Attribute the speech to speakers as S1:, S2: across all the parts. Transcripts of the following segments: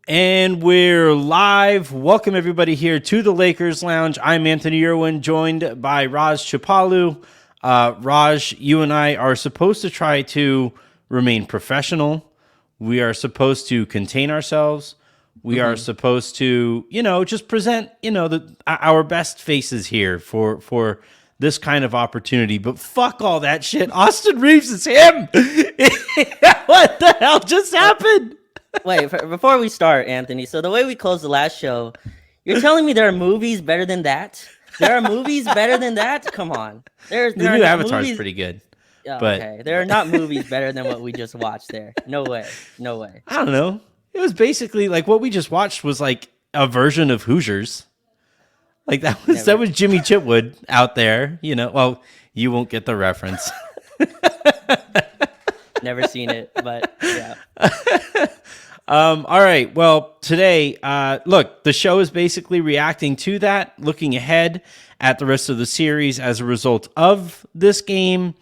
S1: And we're live. Welcome everybody here to the Lakers Lounge. I'm Anthony Irwin, joined by Raj Chipalu. Raj, you and I are supposed to try to remain professional. We are supposed to contain ourselves. We are supposed to, just present, our best faces here for this kind of opportunity. But fuck all that shit. Austin Reaves is him. What the hell just happened?
S2: Wait, before we start, Anthony, so the way we closed the last show, you're telling me there are movies better than that? There are movies better than that? Come on.
S1: The new Avatar's pretty good.
S2: Yeah,
S1: but
S2: okay. There are not movies better than what we just watched there. No way. No way.
S1: I don't know. It was basically like what we just watched was like a version of Hoosiers. Like that was Jimmy Chitwood out there, Well, you won't get the reference.
S2: Never seen it, but yeah.
S1: All right. Well, today, look, the show is basically reacting to that, looking ahead at the rest of the series as a result of this game.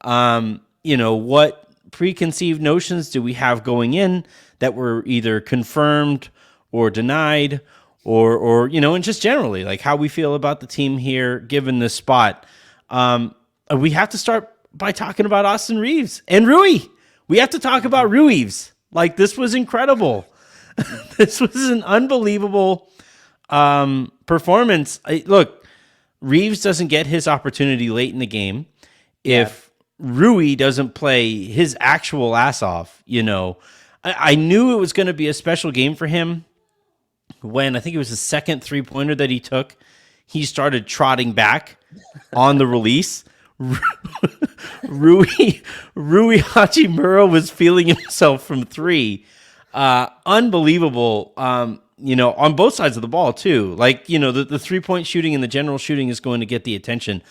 S1: What preconceived notions do we have going in that were either confirmed or denied, or and just generally like how we feel about the team here, given this spot. We have to start by talking about Austin Reaves and Rui. We have to talk about Ruives. Like, this was incredible. This was an unbelievable performance. Look, Reaves doesn't get his opportunity late in the game. If Rui doesn't play his actual ass off, I knew it was going to be a special game for him when I think it was the second three-pointer that he took. He started trotting back on the release. Rui Hachimura was feeling himself from three. Unbelievable, on both sides of the ball too. Like, the 3-point shooting and the general shooting is going to get the attention,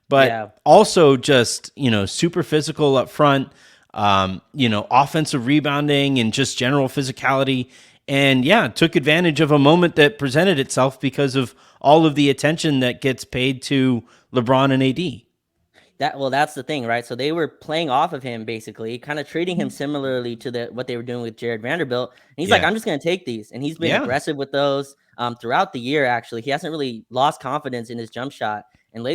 S1: but also just, super physical up front, offensive rebounding and just general physicality. And took advantage of a moment that presented itself because of all of the attention that gets paid to LeBron and AD.
S2: That's the thing, right? So they were playing off of him, basically, kind of treating him similarly to what they were doing with Jared Vanderbilt. And he's like, I'm just going to take these. And he's been aggressive with those throughout the year, actually. He hasn't really lost confidence in his jump shot. And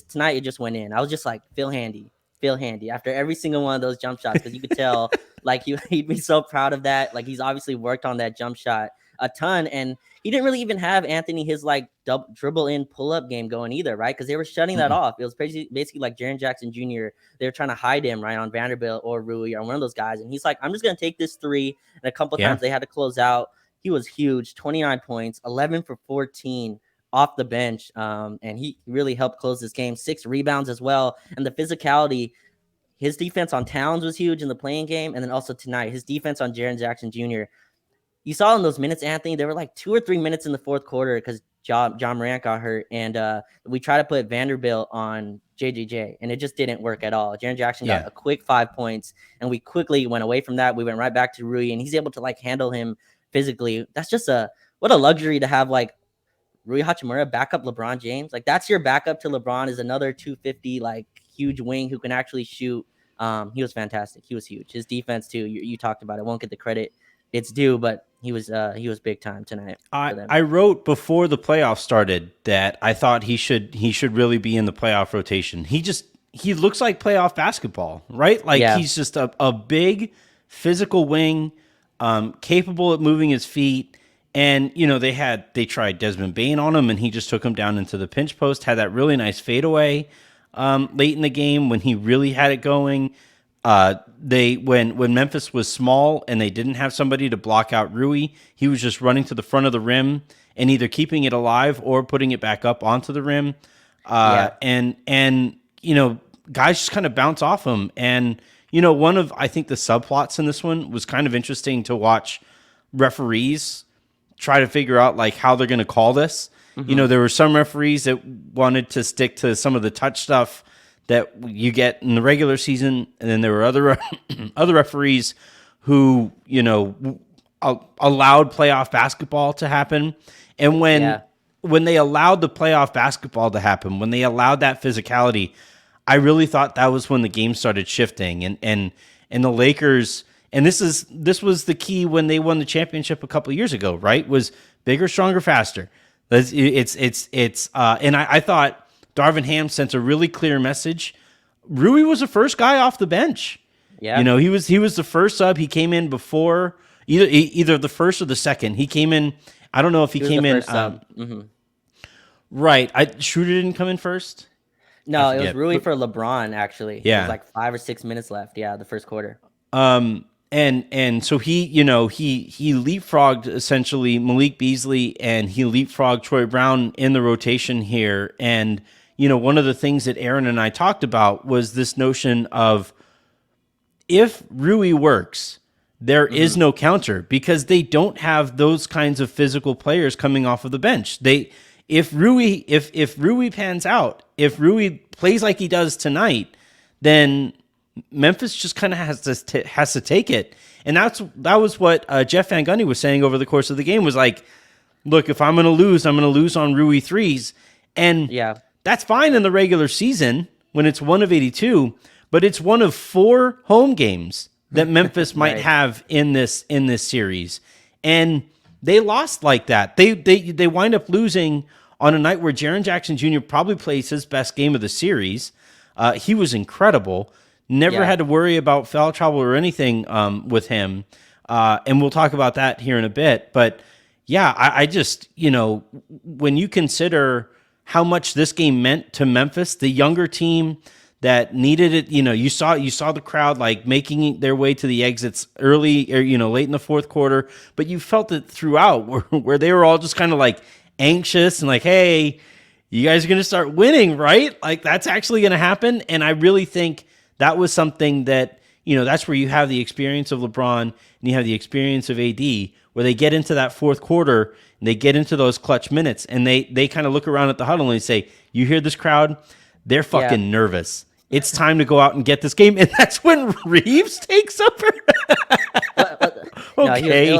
S2: tonight, it just went in. I was just like, feel handy after every single one of those jump shots, because you could tell like he'd be so proud of that. Like, he's obviously worked on that jump shot a ton, and he didn't really even have Anthony his like dribble in pull up game going either, right? Because they were shutting that off. It was basically like Jaren Jackson Jr. They were trying to hide him right on Vanderbilt or Rui or one of those guys, and he's like, I'm just gonna take this three. And a couple times they had to close out. He was huge, 29 points, 11 for 14 off the bench, and he really helped close this game. 6 rebounds as well, and the physicality. His defense on Towns was huge in the playing game, and then also tonight, his defense on Jaren Jackson Jr. You saw in those minutes, Anthony, there were like 2 or 3 minutes in the fourth quarter because John Morant got hurt, and we tried to put Vanderbilt on JJJ, and it just didn't work at all. Jaren Jackson got a quick 5 points, and we quickly went away from that. We went right back to Rui, and he's able to like handle him physically. That's just what a luxury to have, like Rui Hachimura backup LeBron James. Like, that's your backup to LeBron, is another 250 like huge wing who can actually shoot. He was fantastic. He was huge. His defense too. You talked about it. Won't get the credit it's due, but he was big time tonight.
S1: I wrote before the playoffs started that I thought he should really be in the playoff rotation. He looks like playoff basketball, right? Like he's just a big physical wing, capable of moving his feet. And they tried Desmond Bane on him, and he just took him down into the pinch post. Had that really nice fadeaway late in the game when he really had it going. When Memphis was small and they didn't have somebody to block out Rui, he was just running to the front of the rim and either keeping it alive or putting it back up onto the rim. And guys just kind of bounce off him. And one of, I think, the subplots in this one was kind of interesting to watch referees try to figure out like how they're going to call this. There were some referees that wanted to stick to some of the touch stuff that you get in the regular season, and then there were other referees who allowed playoff basketball to happen. And when they allowed the playoff basketball to happen, when they allowed that physicality, I really thought that was when the game started shifting, and the Lakers And this was the key when they won the championship a couple of years ago, right? Was bigger, stronger, faster. And I thought Darvin Ham sent a really clear message. Rui was the first guy off the bench.
S2: Yeah.
S1: You know, he was the first sub. He came in before either the first or the second. He came in. I don't know if he came in. Right. Schroeder didn't come in first.
S2: No, it was Rui for LeBron, actually.
S1: Yeah.
S2: It was like 5 or 6 minutes left. Yeah, the first quarter.
S1: And so he leapfrogged essentially Malik Beasley, and he leapfrogged Troy Brown in the rotation here. And, you know, one of the things that Aaron and I talked about was this notion of, if Rui works, there is no counter, because they don't have those kinds of physical players coming off of the bench. If Rui pans out, if Rui plays like he does tonight, then Memphis just kind of has to take it. And that was what Jeff Van Gundy was saying over the course of the game, was like, look, if I'm going to lose, I'm going to lose on Rui threes. And that's fine in the regular season when it's 1 of 82, but it's 1 of 4 home games that Memphis might have in this series. And they lost like that. They wind up losing on a night where Jaren Jackson Jr. probably plays his best game of the series. He was incredible. Never had to worry about foul trouble or anything with him. And we'll talk about that here in a bit. But yeah, I just, you know, when you consider how much this game meant to Memphis, the younger team that needed it, you know, you saw the crowd like making their way to the exits early, or, you know, late in the fourth quarter, but you felt it throughout where they were all just kind of like anxious and like, hey, you guys are going to start winning, right? Like, that's actually going to happen. And I really think that was something that, you know, that's where you have the experience of LeBron and you have the experience of AD, where they get into that fourth quarter and they get into those clutch minutes, and they kind of look around at the huddle and they say, you hear this crowd? They're fucking nervous. It's time to go out and get this game. And that's when Reaves takes over. Okay.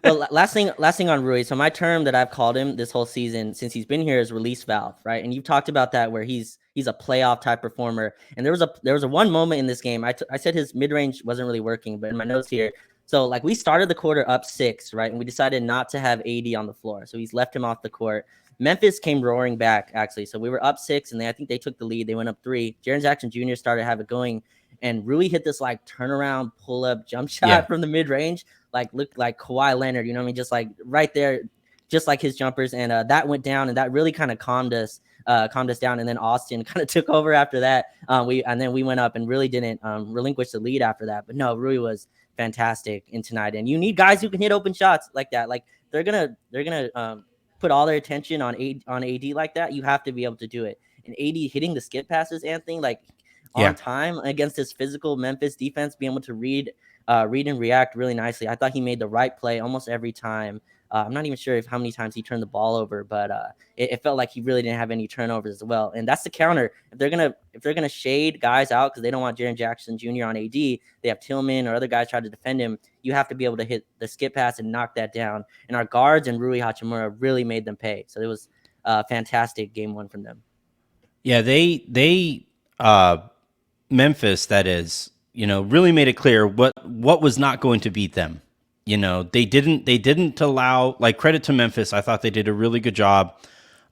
S2: Well, last thing on Rui. So my term that I've called him this whole season since he's been here is release valve, right? And you've talked about that, where he's a playoff type performer. And there was a one moment in this game. I said his mid range wasn't really working, but in my notes here, so like we started the quarter up 6, right? And we decided not to have AD on the floor, so he's left him off the court. Memphis came roaring back, actually. So we were up 6, and I think they took the lead. They went up 3. Jaren Jackson Jr. started to have it going, and Rui hit this like turnaround pull-up jump shot from the mid-range, like looked like Kawhi Leonard, you know what I mean? Just like right there, just like his jumpers. And that went down, and that really kind of calmed us down. And then Austin kind of took over after that. We went up and really didn't relinquish the lead after that. But no, Rui was fantastic in tonight. And you need guys who can hit open shots like that. Like they're gonna put all their attention on AD like that. You have to be able to do it. And AD hitting the skip passes, Anthony, like on time against this physical Memphis defense, being able to read and react really nicely. I thought he made the right play almost every time. I'm not even sure how many times he turned the ball over, but it felt like he really didn't have any turnovers as well. And that's the counter. If they're gonna shade guys out because they don't want Jaren Jackson Jr. on AD, they have Tillman or other guys try to defend him. You have to be able to hit the skip pass and knock that down. And our guards and Rui Hachimura really made them pay. So it was fantastic game 1 from them. Yeah,
S1: they Memphis, that is, you know, really made it clear what was not going to beat them. You know, they didn't allow, like, credit to Memphis. I thought they did a really good job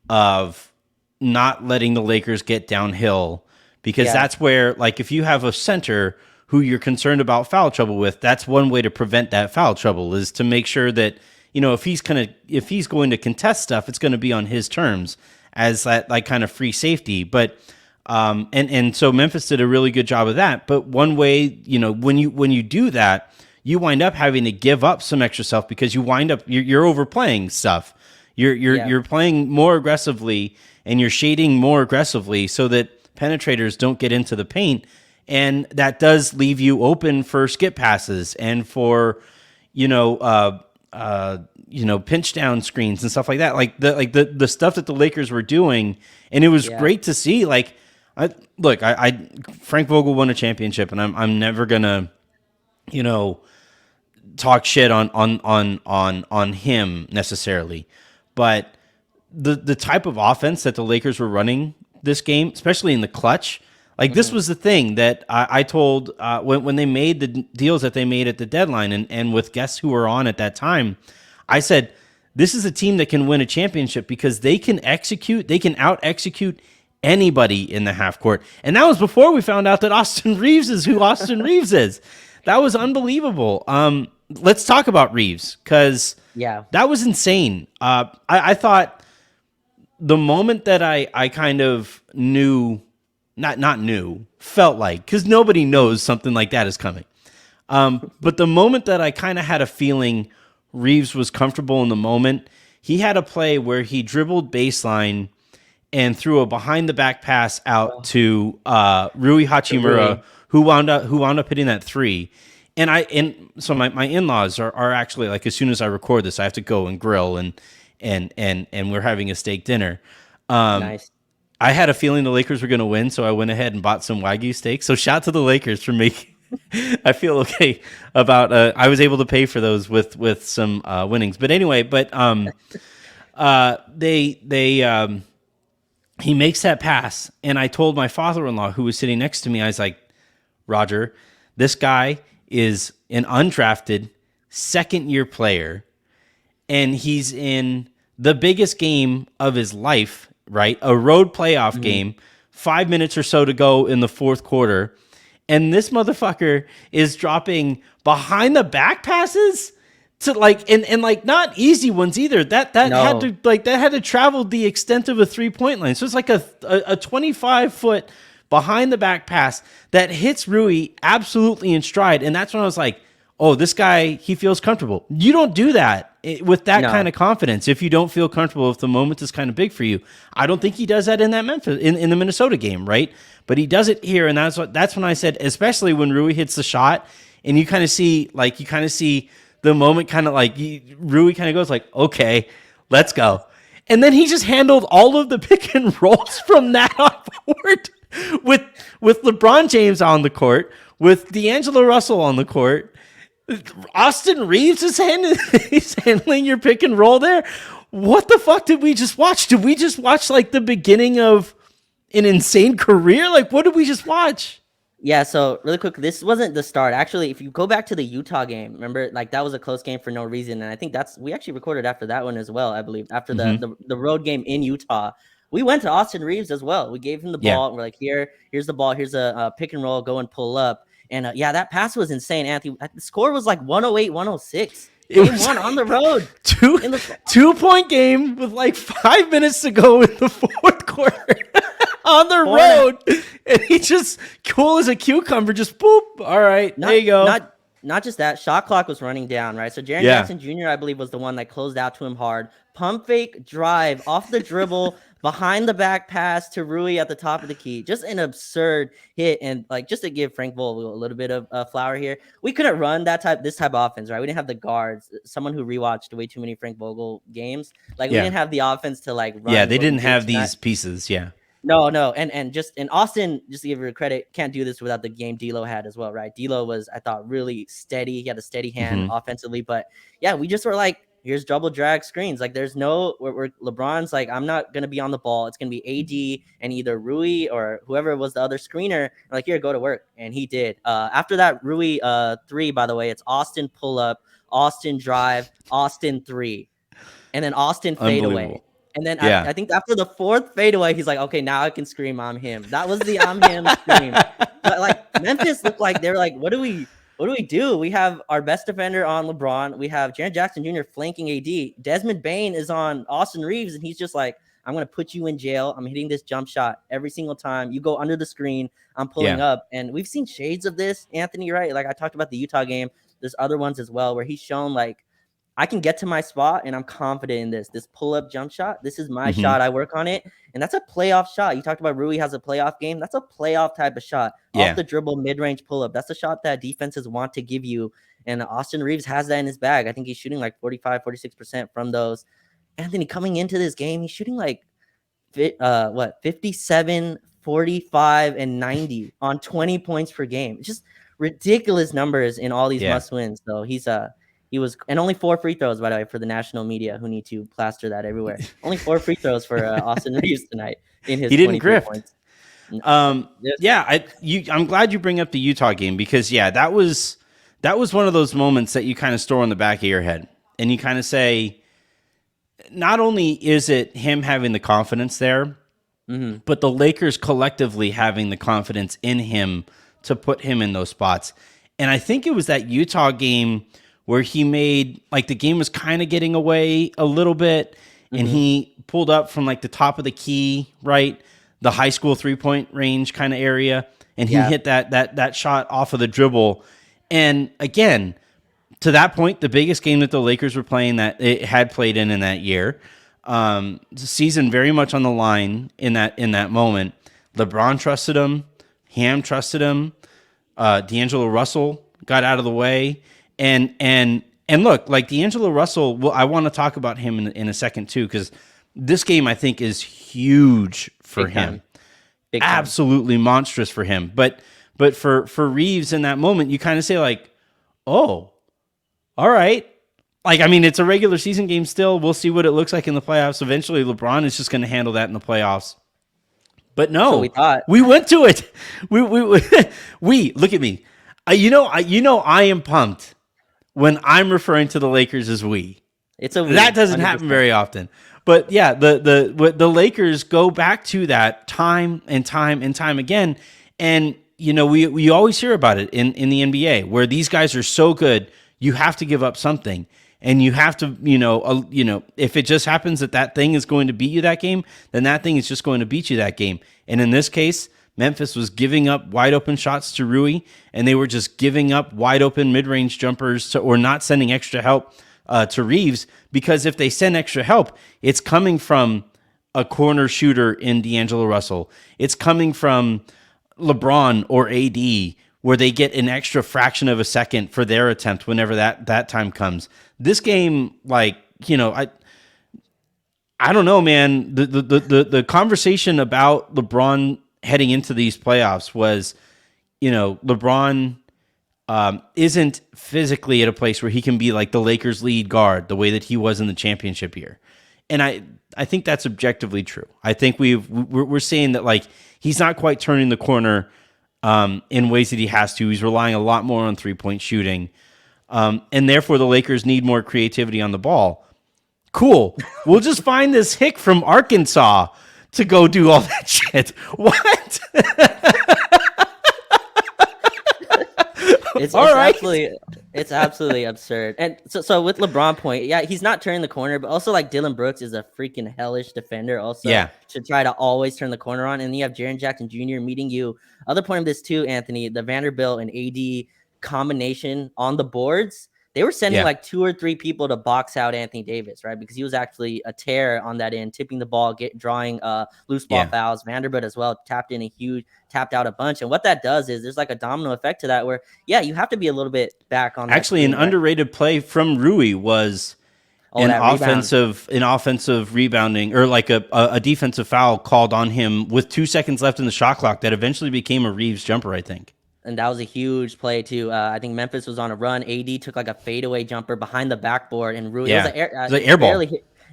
S1: of not letting the Lakers get downhill, because that's where, like, if you have a center who you're concerned about foul trouble with, that's one way to prevent that foul trouble, is to make sure that, you know, if he's going to contest stuff, it's going to be on his terms as that, like, kind of free safety. But and so Memphis did a really good job of that. But one way, you know, when you do that, you wind up having to give up some extra stuff, because you wind up you're overplaying stuff. You're playing more aggressively, and you're shading more aggressively so that penetrators don't get into the paint, and that does leave you open for skip passes and for pinch down screens and stuff like that. Like the stuff that the Lakers were doing, and it was great to see. Like, Frank Vogel won a championship, and I'm never gonna, you know, talk shit on him necessarily, but the type of offense that the Lakers were running this game, especially in the clutch, Like this was the thing that I told when they made the deals that they made at the deadline and with guests who were on at that time, I said, this is a team that can win a championship because they can out execute anybody in the half court. And that was before we found out that Austin Reaves is who Austin Reaves is. That was unbelievable. Let's talk about Reaves because that was insane. I thought the moment that I kind of knew, not knew, felt like, because nobody knows something like that is coming. But the moment that I kind of had a feeling Reaves was comfortable in the moment, he had a play where he dribbled baseline and threw a behind the back pass out to Rui Hachimura, who wound up hitting that three. And so my in-laws are actually, like, as soon as I record this, I have to go and grill and we're having a steak dinner.
S2: Nice.
S1: I had a feeling the Lakers were going to win, so I went ahead and bought some Wagyu steak. So shout to the Lakers for making. I feel okay about. I was able to pay for those with some winnings, but anyway. But he makes that pass, and I told my father-in-law who was sitting next to me, I was like, Roger, this guy is an undrafted second-year player, and he's in the biggest game of his life, right? A road playoff game, 5 minutes or so to go in the fourth quarter. And this motherfucker is dropping behind the back passes to like, and like not easy ones either. That had to travel the extent of a 3-point line. So it's like a 25-foot behind the back pass that hits Rui absolutely in stride. And that's when I was like, oh, this guy, he feels comfortable. You don't do that with that kind of confidence if you don't feel comfortable, if the moment is kind of big for you. I don't think he does that in that Memphis, in the Minnesota game, right? But he does it here, and that's when I said, especially when Rui hits the shot, and you kind of see the moment kind of like, Rui kind of goes like, okay, let's go. And then he just handled all of the pick and rolls from that on forward with LeBron James on the court, with D'Angelo Russell on the court. Austin Reaves is handling your pick and roll there. What the fuck did we just watch? Did we just watch like the beginning of an insane career? Like, what did we just watch?
S2: Yeah, so really quick, this wasn't the start. Actually, if you go back to the Utah game, remember, like that was a close game for no reason. And I think we actually recorded after that one as well, I believe. After the road game in Utah, we went to Austin Reaves as well. We gave him the ball. And we're like, here's the ball. Here's a pick and roll. Go and pull up. And that pass was insane, Anthony. The score was like 108, 106. Game one on the road.
S1: 2-point game with like 5 minutes to go in the fourth quarter on the road. And he just, cool as a cucumber, just boop. All right, there you go.
S2: Not just that, shot clock was running down, right? So Jaren Jackson Jr., I believe, was the one that closed out to him hard. Pump fake drive off the dribble, behind the back pass to Rui at the top of the key. Just an absurd hit. And like, just to give Frank Vogel a little bit of flour here, we couldn't run this type of offense, right? We didn't have the guards. Someone who rewatched way too many Frank Vogel games, like we didn't have the offense to like run.
S1: Yeah, they didn't have these pieces. Yeah.
S2: No, and Austin, just to give her credit, can't do this without the game D'Lo had as well, right? D'Lo was, I thought, really steady. He had a steady hand offensively, but yeah, we just were like, here's double drag screens. Like, there's no where LeBron's like, I'm not gonna be on the ball. It's gonna be AD and either Rui or whoever was the other screener. Like, here, go to work, and he did. After that Rui 3, by the way, it's Austin pull up, Austin drive, Austin 3, and then Austin fade away. And then I think after the fourth fadeaway, he's like, okay, now I can scream, I'm him. That was the I'm him scream. But like Memphis looked like they were like, what do we do? We have our best defender on LeBron. We have Jaren Jackson Jr. flanking AD. Desmond Bane is on Austin Reaves, and he's just like, I'm going to put you in jail. I'm hitting this jump shot every single time. You go under the screen. I'm pulling up. And we've seen shades of this, Anthony, right? Like I talked about the Utah game. There's other ones as well where he's shown like, I can get to my spot, and I'm confident in this pull-up jump shot. This is my shot. I work on it, and that's a playoff shot. You talked about Rui has a playoff game. That's a playoff type of shot. Off the dribble, mid-range pull-up. That's a shot that defenses want to give you, and Austin Reaves has that in his bag. I think he's shooting like 45, 46% from those. Anthony, coming into this game, he's shooting like 57, 45, and 90 on 20 points per game. It's just ridiculous numbers in all these must-wins. So he was, and only 4 free throws, by the way, for the national media who need to plaster that everywhere. Only 4 free throws for Austin Reaves tonight in his.
S1: He didn't grift.
S2: Points.
S1: I'm glad you bring up the Utah game because that was one of those moments that you kind of store on the back of your head and you kind of say, not only is it him having the confidence there, but the Lakers collectively having the confidence in him to put him in those spots. And I think it was that Utah game where he made, like, the game was kind of getting away a little bit, and he pulled up from, like, the top of the key, right? The high school 3-point range kind of area, and he hit that shot off of the dribble. And again, to that point, the biggest game that the Lakers were playing that it had played in that year, the season very much on the line in that moment. LeBron trusted him, Ham trusted him, D'Angelo Russell got out of the way, and look, like D'Angelo Russell, well, I want to talk about him in a second too, because this game I think is huge for him, absolutely monstrous for him. But for Reaves in that moment, you kind of say like, oh, all right. Like, I mean, it's a regular season game still. We'll see what it looks like in the playoffs. Eventually, LeBron is just going to handle that in the playoffs. But no,
S2: so we thought.
S1: We went to it. We look at me. I am pumped when I'm referring to the Lakers as we.
S2: It's a we,
S1: that doesn't 100%. Happen very often. But yeah, the Lakers go back to that time and time and time again. And we always hear about it in the NBA where these guys are so good, you have to give up something. And you have to, if it just happens that thing is going to beat you that game, then that thing is just going to beat you that game. And in this case, Memphis was giving up wide open shots to Rui, and they were just giving up wide open mid-range jumpers or not sending extra help to Reaves, because if they send extra help, it's coming from a corner shooter in D'Angelo Russell. It's coming from LeBron or AD, where they get an extra fraction of a second for their attempt whenever that time comes. This game, like, I don't know, man. The conversation about LeBron heading into these playoffs was, LeBron isn't physically at a place where he can be like the Lakers' lead guard the way that he was in the championship year. And I think that's objectively true. I think we're saying that, like, he's not quite turning the corner in ways that he has to. He's relying a lot more on 3-point shooting. And therefore the Lakers need more creativity on the ball. Cool. We'll just find this hick from Arkansas to go do all that shit. What?
S2: It's absolutely absurd. And so with LeBron point, he's not turning the corner, but also like Dylan Brooks is a freaking hellish defender also to try to always turn the corner on. And then you have Jaren Jackson Jr. meeting you. Other point of this too, Anthony, the Vanderbilt and AD combination on the boards, they were sending like 2 or 3 people to box out Anthony Davis, right? Because he was actually a tear on that end, tipping the ball, drawing loose ball fouls. Vanderbilt as well tapped out a bunch. And what that does is there's like a domino effect to that where, you have to be a little bit back on that.
S1: Actually, an underrated play from Rui was an offensive rebounding, or like a defensive foul called on him with 2 seconds left in the shot clock that eventually became a Reaves jumper, I think.
S2: And that was a huge play too. I think Memphis was on a run. AD took like a fadeaway jumper behind the backboard, and Rui it was an air ball.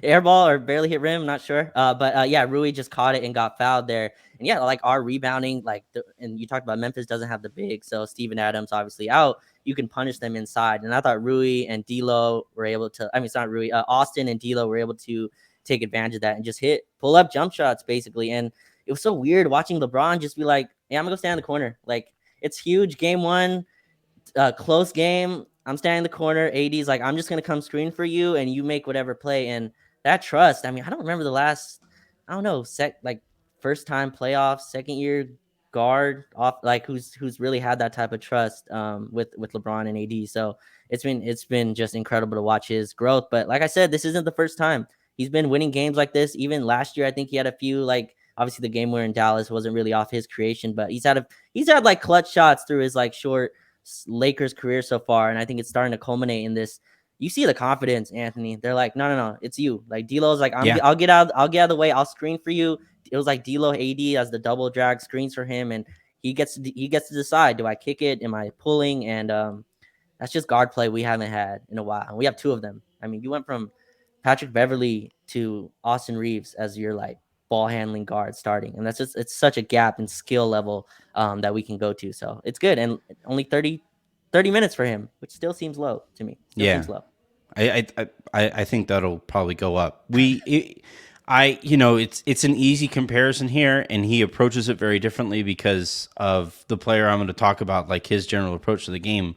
S2: Air ball or barely hit rim, I'm not sure. But Rui just caught it and got fouled there. And like our rebounding, and you talked about Memphis doesn't have the big, so Steven Adams obviously out. You can punish them inside. And I thought Rui and D'Lo were able to. I mean, it's not Rui. Austin and D'Lo were able to take advantage of that and just pull up jump shots basically. And it was so weird watching LeBron just be like, "Yeah, I'm gonna go stand in the corner." Like, it's huge. Game 1, close game. I'm standing in the corner. AD's like, I'm just going to come screen for you, and you make whatever play. And that trust, I mean, I don't remember the last, first time playoffs, second year guard off, like who's really had that type of trust with LeBron and AD. So it's been just incredible to watch his growth. But like I said, this isn't the first time he's been winning games like this. Even last year, I think he had a few, like, obviously the game where in Dallas wasn't really off his creation, but he's had like clutch shots through his like short Lakers career so far. And I think it's starting to culminate in this. You see the confidence, Anthony. They're like, no, it's you. Like D'Lo's like, I'll get out of the way. I'll screen for you. It was like D'Lo AD as the double drag screens for him. And he gets to decide, do I kick it? Am I pulling? And that's just guard play we haven't had in a while. And we have 2 of them. I mean, you went from Patrick Beverley to Austin Reaves as your like ball handling guard starting, and it's such a gap in skill level that we can go to. So it's good, and only 30 minutes for him, which still seems low to me. Seems low.
S1: I think that'll probably go up. It's an easy comparison here, and he approaches it very differently because of the player I'm going to talk about, like his general approach to the game.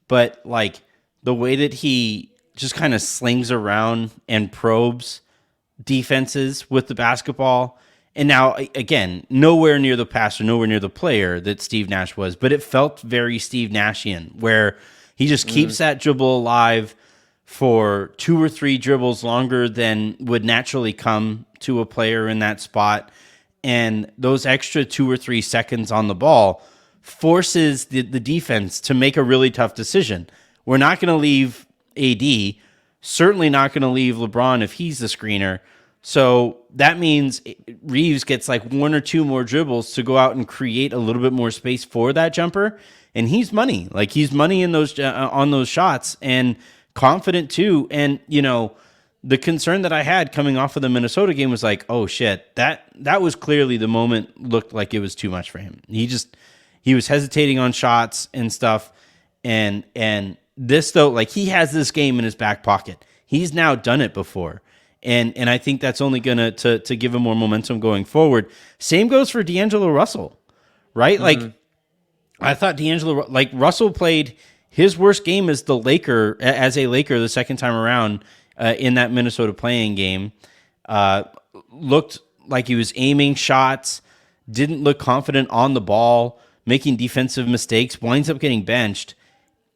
S1: But like the way that he just kind of slings around and probes defenses with the basketball. And now, again, nowhere near the passer, nowhere near the player that Steve Nash was, but it felt very Steve Nashian, where he just keeps that dribble alive for 2 or 3 dribbles longer than would naturally come to a player in that spot. And those extra 2 or 3 seconds on the ball forces the defense to make a really tough decision. We're not going to leave AD, certainly not going to leave LeBron if he's the screener. So that means Reaves gets like 1 or 2 more dribbles to go out and create a little bit more space for that jumper. And he's money. Like he's money in those on those shots and confident too. And, the concern that I had coming off of the Minnesota game was like, oh shit, that was clearly the moment looked like it was too much for him. He was hesitating on shots and stuff. And this though, like he has this game in his back pocket. He's now done it before. And I think that's only gonna to give him more momentum going forward. Same goes for D'Angelo Russell, right? Like I thought Russell played his worst game as a Laker the second time around in that Minnesota playing game. Looked like he was aiming shots, didn't look confident on the ball, making defensive mistakes, winds up getting benched.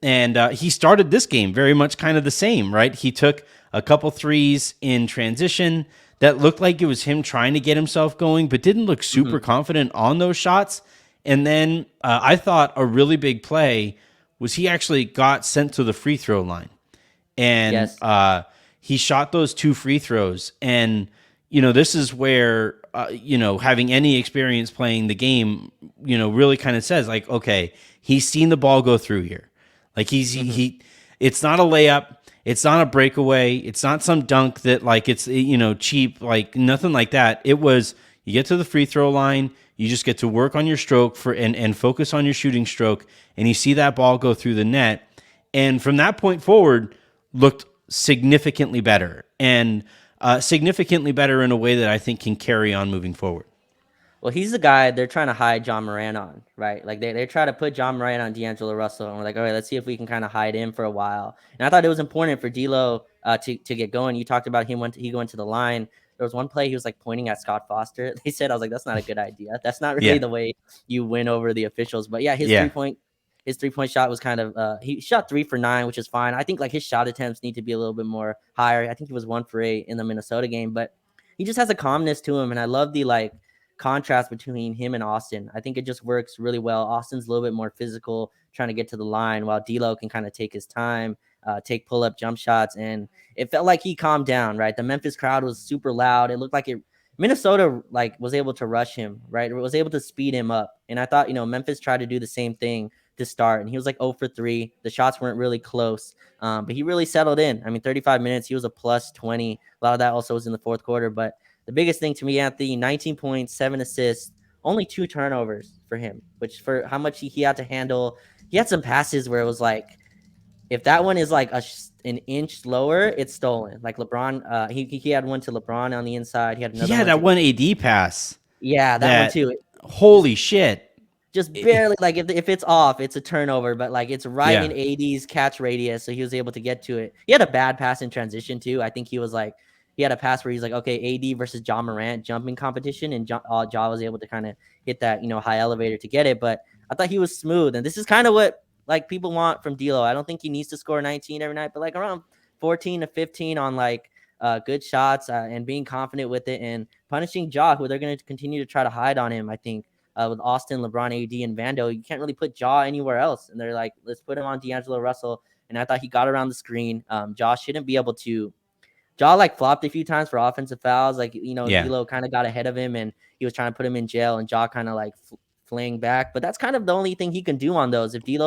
S1: And he started this game very much kind of the same, right? He took a couple threes in transition that looked like it was him trying to get himself going, but didn't look super confident on those shots. And then I thought a really big play was he actually got sent to the free throw line. And he shot those 2 free throws. And, this is where, having any experience playing the game, really kind of says like, okay, he's seen the ball go through here. Like it's not a layup. It's not a breakaway. It's not some dunk that like it's, cheap, like nothing like that. It was, you get to the free throw line, you just get to work on your stroke and focus on your shooting stroke. And you see that ball go through the net. And from that point forward looked significantly better and significantly better in a way that I think can carry on moving forward.
S2: Well, he's the guy they're trying to hide John Moran on, right? Like they try to put John Moran on D'Angelo Russell, and we're like, all right, let's see if we can kind of hide him for a while. And I thought it was important for D'Lo to get going. You talked about he going to the line. There was one play he was like pointing at Scott Foster. They said, I was like, that's not a good idea. That's not really the way you win over the officials. But yeah, his 3-point shot was kind of he shot 3 for 9, which is fine. I think like his shot attempts need to be a little bit more higher. I think he was 1 for 8 in the Minnesota game, but he just has a calmness to him, and I love the like contrast between him and Austin. I think it just works really well. Austin's a little bit more physical, trying to get to the line, while D'Lo can kind of take his time, take pull-up jump shots, and it felt like he calmed down, right? The Memphis crowd was super loud. It looked like Minnesota like was able to rush him, right? It was able to speed him up. And I thought, Memphis tried to do the same thing to start, and he was like 0 for 3. The shots weren't really close, but he really settled in. I mean, 35 minutes, he was a plus 20. A lot of that also was in the fourth quarter, but the biggest thing to me, Anthony, 19 points, 7 assists, only 2 turnovers for him, which for how much he had to handle. He had some passes where it was like, if that one is like an inch lower, it's stolen. Like LeBron, he had one to LeBron on the inside. He had another.
S1: Yeah, that one AD pass.
S2: Yeah, that one too.
S1: Holy shit.
S2: Just barely, like if it's off, it's a turnover, but like it's right in AD's catch radius, so he was able to get to it. He had a bad pass in transition too. I think he had a pass where he's like, okay, AD versus John Morant jumping competition, and Ja was able to kind of hit that, high elevator to get it. But I thought he was smooth, and this is kind of what like people want from D'Lo. I don't think he needs to score 19 every night, but like around 14 to 15 on like good shots and being confident with it and punishing Ja, who they're going to continue to try to hide on him. I think with Austin, LeBron, AD, and Vando, you can't really put Ja anywhere else, and they're like, let's put him on D'Angelo Russell. And I thought he got around the screen. Ja shouldn't be able to. Ja like flopped a few times for offensive fouls. Like, D'Lo kind of got ahead of him and he was trying to put him in jail, and Ja kind of like flaying back. But that's kind of the only thing he can do on those. If he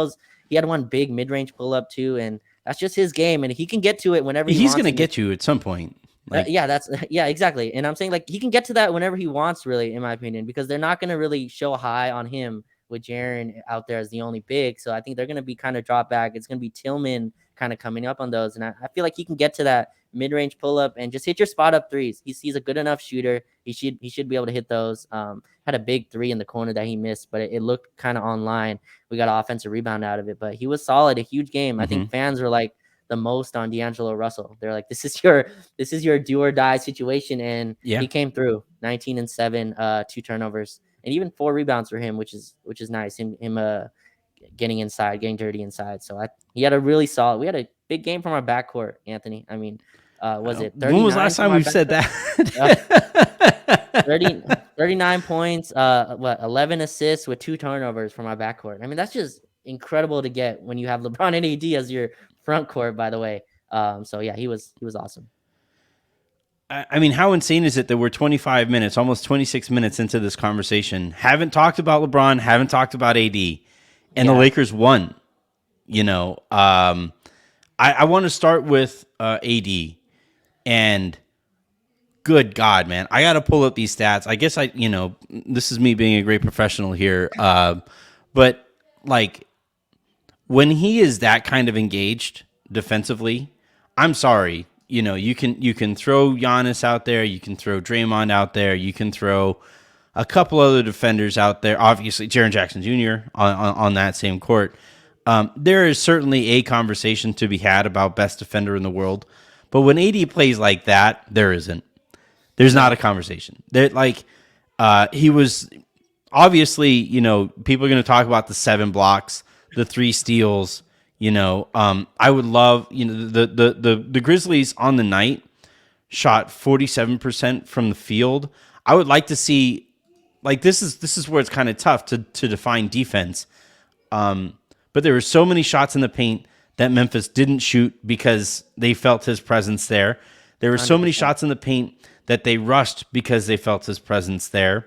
S2: had one big mid-range pull up too, and that's just his game. And he can get to it whenever
S1: he's going to get you at some point. Like,
S2: exactly. And I'm saying like he can get to that whenever he wants, really, in my opinion, because they're not going to really show high on him with Jaren out there as the only big. So I think they're going to be kind of drop back. It's going to be Tillman kind of coming up on those. And I feel like he can get to that mid-range pull-up and just hit your spot up threes. He's a good enough shooter. He should be able to hit those. Had a big three in the corner that he missed, but it looked kind of online. We got an offensive rebound out of it, but he was solid. A huge game. I think fans were like the most on D'Angelo Russell. They're like, this is your do or die situation. And he came through 19 and 7, 2 turnovers and even 4 rebounds for him, which is nice. Him getting inside, getting dirty inside. So he had a really solid, we had a big game from our backcourt, Anthony. I mean, was it 39?
S1: When was last time we've said that?
S2: 39 points, 11 assists with 2 turnovers from our backcourt. I mean, that's just incredible to get when you have LeBron and AD as your front court, by the way. So yeah, he was awesome.
S1: I mean, how insane is it that we're 25 minutes, almost 26 minutes into this conversation, haven't talked about LeBron, haven't talked about AD, and the Lakers won. You know, I want to start with AD, and good God, man, I got to pull up these stats. I guess this is me being a great professional here, but like when he is that kind of engaged defensively, I'm sorry. You know, you can throw Giannis out there, you can throw Draymond out there, you can throw a couple other defenders out there. Obviously, Jaren Jackson Jr. on that same court. There is certainly a conversation to be had about best defender in the world, but when AD plays like that, there isn't. There's not a conversation. He was obviously, you know, people are going to talk about the 7 blocks, the 3 steals. You know, I would love, you know, the Grizzlies on the night shot 47% from the field. I would like to see, like, this is where it's kind of tough to define defense. But there were so many shots in the paint that Memphis didn't shoot because they felt his presence there. There were so 100%. Many shots in the paint that they rushed because they felt his presence there.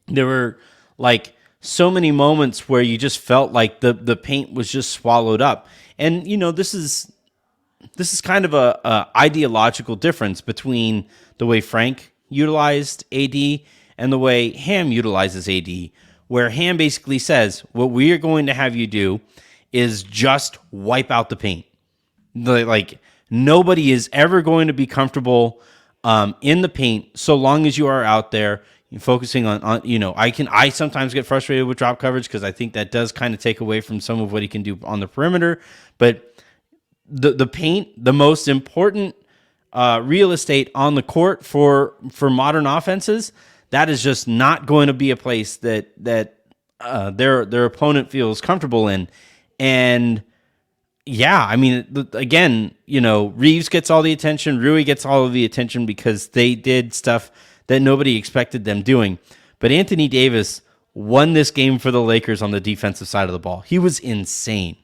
S1: There were like so many moments where you just felt like the paint was just swallowed up. And, you know, this is kind of a ideological difference between the way Frank utilized AD and the way Ham utilizes AD, where Ham basically says, what we are going to have you do is just wipe out the paint. Like, nobody is ever going to be comfortable in the paint so long as you are out there focusing on you know, I sometimes get frustrated with drop coverage because I think that does kind of take away from some of what he can do on the perimeter. But the paint, the most important real estate on the court for modern offenses, that is just not going to be a place that their opponent feels comfortable in. And yeah, I mean, again, you know, Reaves gets all the attention, Rui gets all of the attention because they did stuff that nobody expected them doing. But Anthony Davis won this game for the Lakers on the defensive side of the ball. He was insane.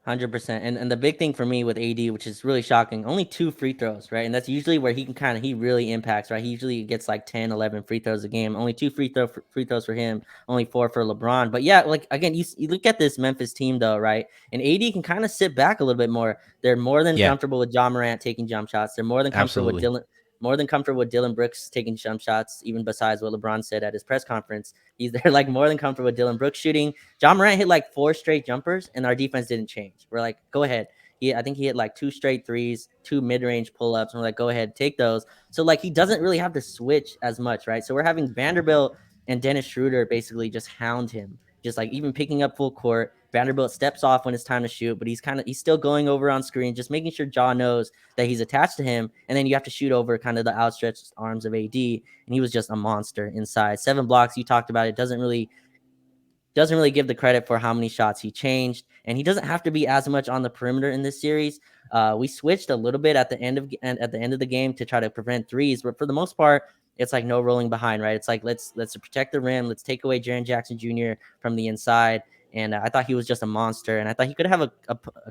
S2: 100%. And the big thing for me with AD, which is really shocking, only 2 free throws, right? And that's usually where he really impacts, right? He usually gets like 10, 11 free throws a game. Only 2 free throws for him, only 4 for LeBron. But yeah, like again, you look at this Memphis team though, right? And AD can kind of sit back a little bit more. They're more than comfortable with Ja Morant taking jump shots. They're more than comfortable with Dillon Brooks taking jump shots, even besides what LeBron said at his press conference. They're like more than comfortable with Dillon Brooks shooting. Ja Morant hit like 4 straight jumpers, and our defense didn't change. We're like, go ahead. I think he hit like 2 straight threes, 2 mid-range pull-ups, and we're like, go ahead, take those. So like he doesn't really have to switch as much, right? So we're having Vanderbilt and Dennis Schroeder basically just hound him, just like even picking up full court. Vanderbilt steps off when it's time to shoot, but he's still going over on screen, just making sure Ja knows that he's attached to him. And then you have to shoot over kind of the outstretched arms of AD. And he was just a monster inside. 7 blocks, you talked about it, doesn't really give the credit for how many shots he changed. And he doesn't have to be as much on the perimeter in this series. We switched a little bit at the end of the game to try to prevent threes, but for the most part, it's like no rolling behind, right? It's like let's protect the rim, let's take away Jaren Jackson Jr. from the inside. And I thought he was just a monster. And I thought he could have a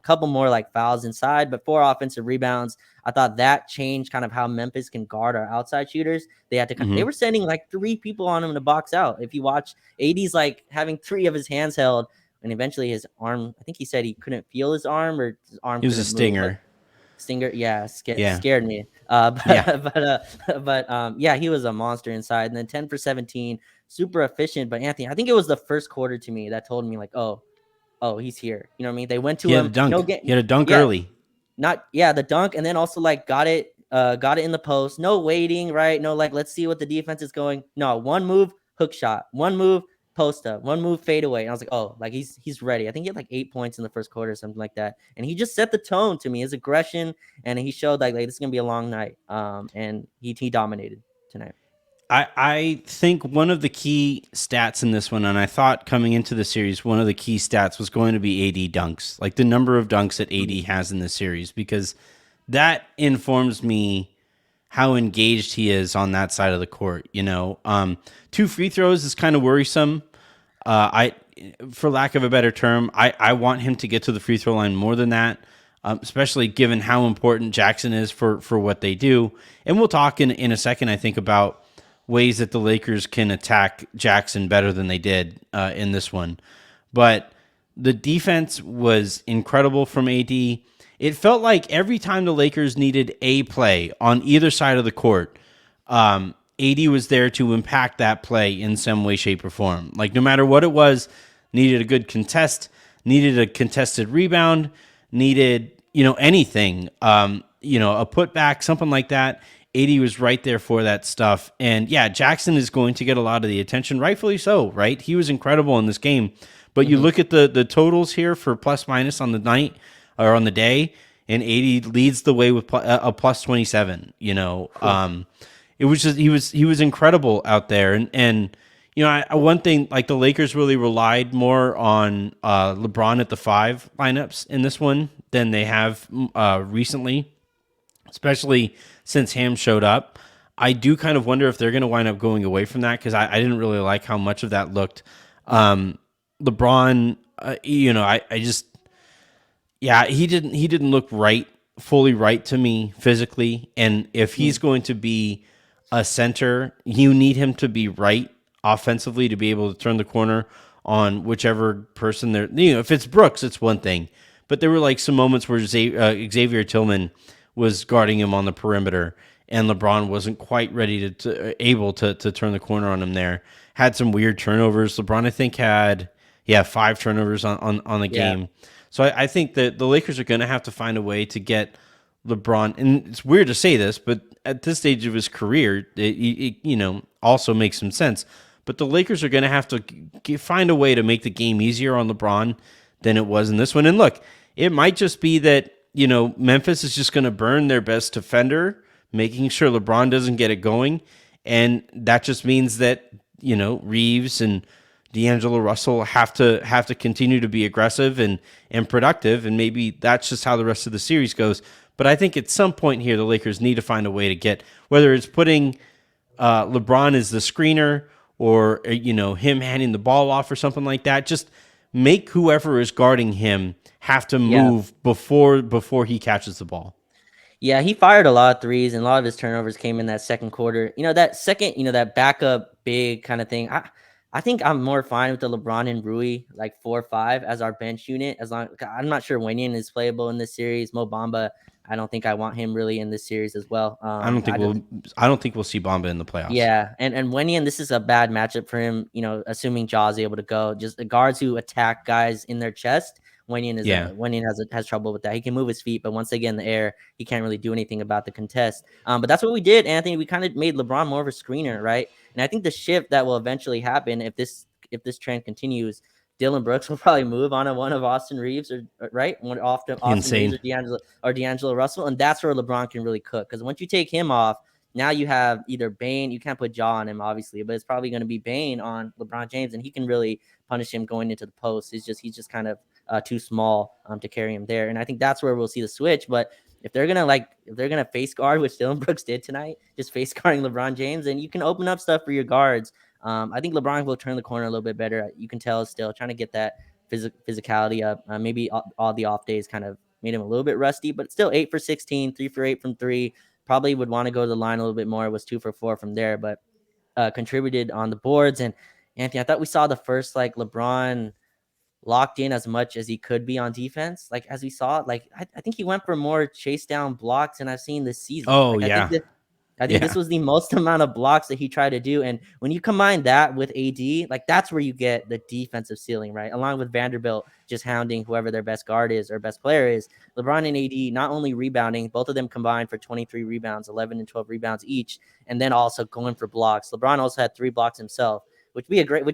S2: couple more like fouls inside, but 4 offensive rebounds. I thought that changed kind of how Memphis can guard our outside shooters. They had to they were sending like 3 people on him to box out. If you watch, AD's like having 3 of his hands held, and eventually his arm, I think he said he couldn't feel his arm or his arm.
S1: It was a stinger.
S2: Stinger, yeah,
S1: Yeah.
S2: scared me.
S1: Yeah.
S2: Yeah, he was a monster inside. And then 10 for 17, super efficient. But Anthony, I think it was the first quarter to me that told me like, oh, he's here. You know what I mean? They went
S1: He
S2: to
S1: had a
S2: him. No
S1: dunk.
S2: game.
S1: He had a dunk
S2: Yeah,
S1: early.
S2: the dunk, and then also like got it in the post. No waiting, right? No, like, let's see what the defense is going. No, one move, hook shot, one move, post up, one move, fade away. And I was like, oh, like he's ready. I think he had like 8 points in the first quarter or something like that. And he just set the tone to me, his aggression, and he showed like this is gonna be a long night. And he dominated tonight.
S1: I think one of the key stats in this one, and I thought coming into the series, one of the key stats was going to be AD dunks, like the number of dunks that AD has in this series, because that informs me how engaged he is on that side of the court. 2 free throws is kind of worrisome. I, for lack of a better term, I want him to get to the free throw line more than that, especially given how important Jackson is for what they do. And we'll talk in a second, I think, about ways that the Lakers can attack Jackson better than they did in this one. But the defense was incredible from AD. It felt like every time the Lakers needed a play on either side of the court, AD was there to impact that play in some way, shape, or form. Like, no matter what it was, needed a good contest, needed a contested rebound, needed, anything, a putback, something like that. AD was right there for that stuff. And yeah, Jackson is going to get a lot of the attention, rightfully so, right? He was incredible in this game. But you look at the totals here for plus minus on the night or on the day, and AD leads the way with a plus 27. It was just he was incredible out there. And one thing, like, the Lakers really relied more on LeBron at the 5 lineups in this one than they have recently, especially since Ham showed up. I do kind of wonder if they're going to wind up going away from that, because I didn't really like how much of that looked. LeBron, I just, yeah, he didn't look fully right to me physically. And if he's going to be a center, you need him to be right offensively to be able to turn the corner on whichever person there. If it's Brooks, it's one thing, but there were like some moments where Xavier Tillman was guarding him on the perimeter, and LeBron wasn't quite ready able to turn the corner on him there. Had some weird turnovers. LeBron, I think, had 5 turnovers on the game. So I think that the Lakers are going to have to find a way to get LeBron, and it's weird to say this, but at this stage of his career, it also makes some sense. But the Lakers are going to have to find a way to make the game easier on LeBron than it was in this one. And look, it might just be that Memphis is just going to burn their best defender, making sure LeBron doesn't get it going. And that just means that, Reaves and D'Angelo Russell have to continue to be aggressive and productive. And maybe that's just how the rest of the series goes. But I think at some point here, the Lakers need to find a way to get, whether it's putting LeBron as the screener or, him handing the ball off or something like that. Just make whoever is guarding him have to move before he catches the ball.
S2: Yeah, he fired a lot of threes, and a lot of his turnovers came in that second quarter. That backup big kind of thing. I think I'm more fine with the LeBron and Rui, like 4-5 as our bench unit. I'm not sure Wenyan is playable in this series. Mo Bamba, I don't think I want him really in this series as well.
S1: I don't think we'll see Bamba in the playoffs.
S2: Yeah, and Wenyan, this is a bad matchup for him. Assuming Jaw's able to go, just the guards who attack guys in their chest. Wenyan has trouble with that. He can move his feet, but once they get in the air, he can't really do anything about the contest. But that's what we did, Anthony. We kind of made LeBron more of a screener, right? And I think the shift that will eventually happen if this trend continues, Dylan Brooks will probably move on to one of Austin Reaves or right, Austin Reaves or D'Angelo Russell, and that's where LeBron can really cook. Because once you take him off, now you have either Bane. You can't put Jaw on him, obviously, but it's probably going to be Bane on LeBron James, and he can really punish him going into the post. He's just kind of too small to carry him there, and I think that's where we'll see the switch. But if they're gonna face guard, which Dylan Brooks did tonight, just face guarding LeBron James, and you can open up stuff for your guards. I think LeBron will turn the corner a little bit better. You can tell still trying to get that physicality up. Maybe all the off days kind of made him a little bit rusty, but still 8 for 16, 3 for 8 from 3. Probably would want to go to the line a little bit more. It was 2 for 4 from there, but contributed on the boards. And Anthony, I thought we saw the first like LeBron locked in as much as he could be on defense. Like as we saw, like I think he went for more chase down blocks than I've seen this season.
S1: Oh,
S2: Like
S1: yeah.
S2: I think this was the most amount of blocks that he tried to do. And when you combine that with AD, like that's where you get the defensive ceiling, right? Along with Vanderbilt just hounding whoever their best guard is or best player is. LeBron and AD not only rebounding, both of them combined for 23 rebounds, 11 and 12 rebounds each, and then also going for blocks. LeBron also had 3 blocks himself, which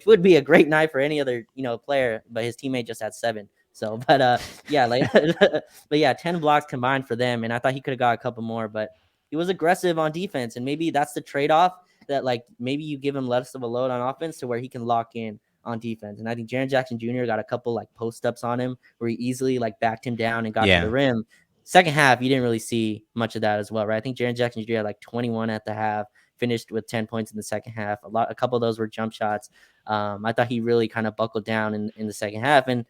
S2: would be a great night for any other, player, but his teammate just had 7. So, but yeah, like, but yeah, 10 blocks combined for them. And I thought he could have got a couple more, but he was aggressive on defense. And maybe that's the trade-off, that like maybe you give him less of a load on offense to where he can lock in on defense. And I think Jaren Jackson Jr. got a couple like post-ups on him where he easily like backed him down and got to the rim. Second half, you didn't really see much of that as well, right? I think Jaren Jackson Jr. had like 21 at the half, finished with 10 points in the second half. A couple of those were jump shots. I thought he really kind of buckled down in the second half. And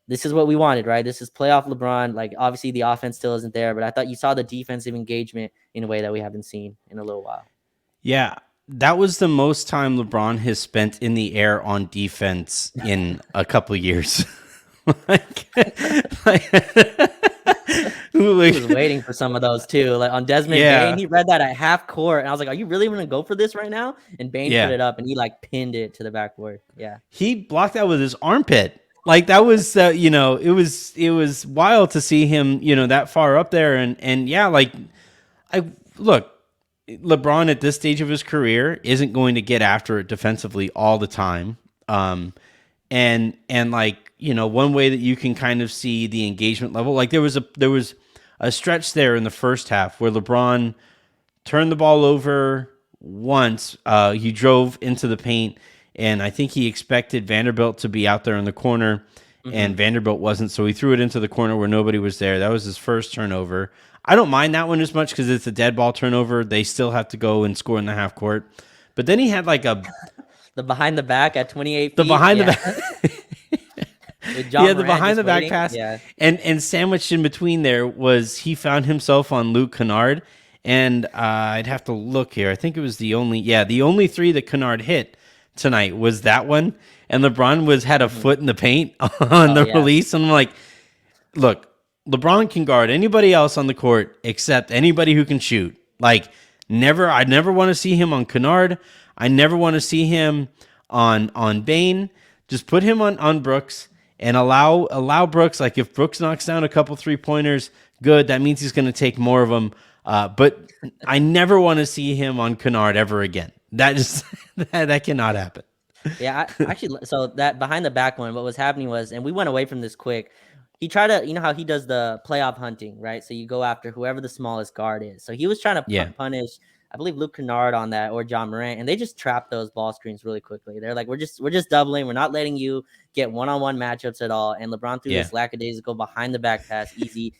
S2: this is what we wanted, right? This is playoff LeBron. Like, obviously, the offense still isn't there, but I thought you saw the defensive engagement in a way that we haven't seen in a little while.
S1: Yeah, that was the most time LeBron has spent in the air on defense in a couple years.
S2: He was waiting for some of those too. Like on Desmond Bane, he read that at half court, and I was like, "Are you really going to go for this right now?" And Bane put it up, and he like pinned it to the backboard. Yeah,
S1: he blocked that with his armpit. Like that was, it was wild to see him, that far up there, and yeah, like look, LeBron at this stage of his career isn't going to get after it defensively all the time, and like one way that you can kind of see the engagement level, like there was a stretch there in the first half where LeBron turned the ball over once. He drove into the paint. And I think he expected Vanderbilt to be out there in the corner, and Vanderbilt wasn't. So he threw it into the corner where nobody was there. That was his first turnover. I don't mind that one as much because it's a dead ball turnover. They still have to go and score in the half court. But then he had like
S2: the behind the back at 28 feet.
S1: The behind the back. Yeah, the behind the back pass.
S2: Yeah.
S1: And sandwiched in between there was he found himself on Luke Kennard. And I'd have to look here. I think it was the only 3 that Kennard hit tonight was that one, and LeBron had a foot in the paint on the release, and I'm like, look, LeBron can guard anybody else on the court except anybody who can shoot. Like, I never want to see him on Kennard. I never want to see him on Bane. Just put him on Brooks and allow Brooks. Like, if Brooks knocks down a couple 3-pointers, good. That means he's going to take more of them. But I never want to see him on Kennard ever again. That just that cannot happen.
S2: Yeah, actually, so that behind the back one, what was happening was, and we went away from this quick. He tried to, how he does the playoff hunting, right? So you go after whoever the smallest guard is. So he was trying to punish, I believe, Luke Kennard on that, or John Morant, and they just trapped those ball screens really quickly. They're like, we're just doubling. We're not letting you get one-on-one matchups at all. And LeBron threw this lackadaisical behind the back pass, easy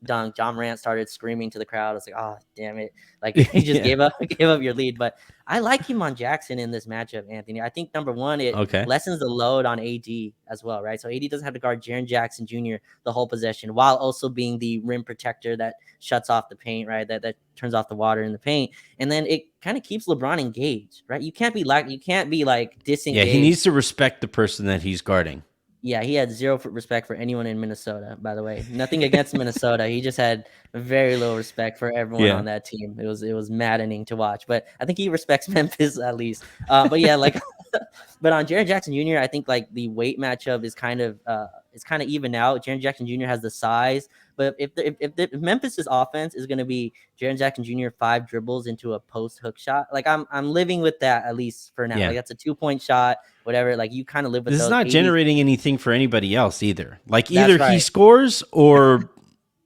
S2: dunk. John Morant started screaming to the crowd. I was like, oh, damn it. Like, he just gave up your lead. But I like him on Jackson in this matchup, Anthony. I think, number one, it lessens the load on AD as well, right? So AD doesn't have to guard Jaren Jackson Jr. the whole possession, while also being the rim protector that shuts off the paint, right? That turns off the water in the paint. And then it kind of keeps LeBron engaged, right? You can't be like disengaged.
S1: Yeah, he needs to respect the person that he's guarding.
S2: Yeah, he had zero respect for anyone in Minnesota, by the way. Nothing against Minnesota. He just had very little respect for everyone on that team. It was maddening to watch. But I think he respects Memphis at least. But yeah, like but on Jaren Jackson Jr., I think like the weight matchup is kind of even out. Jaren Jackson Jr. has the size. But if Memphis's offense is going to be Jaren Jackson Jr. 5 dribbles into a post hook shot, like I'm living with that at least for now. Like that's a 2-point shot, whatever. Like you kind of live with.
S1: This
S2: is
S1: not generating anything for anybody else either. Like either he scores or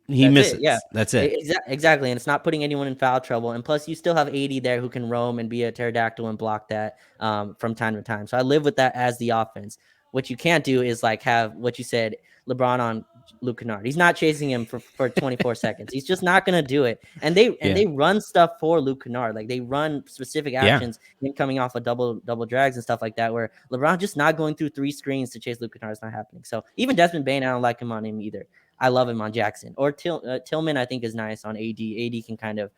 S1: he misses. Yeah, that's it.
S2: Exactly, and it's not putting anyone in foul trouble. And plus, you still have AD there who can roam and be a pterodactyl and block that from time to time. So I live with that as the offense. What you can't do is like have what you said, LeBron on Luke Kennard. He's not chasing him for 24 seconds. He's just not going to do it. And they run stuff for Luke Kennard. Like they run specific actions, him coming off of double drags and stuff like that, where LeBron just not going through 3 screens to chase Luke Kennard is not happening. So even Desmond Bane, I don't like him on him either. I love him on Jackson. Or Tillman, I think, is nice on AD. AD can kind of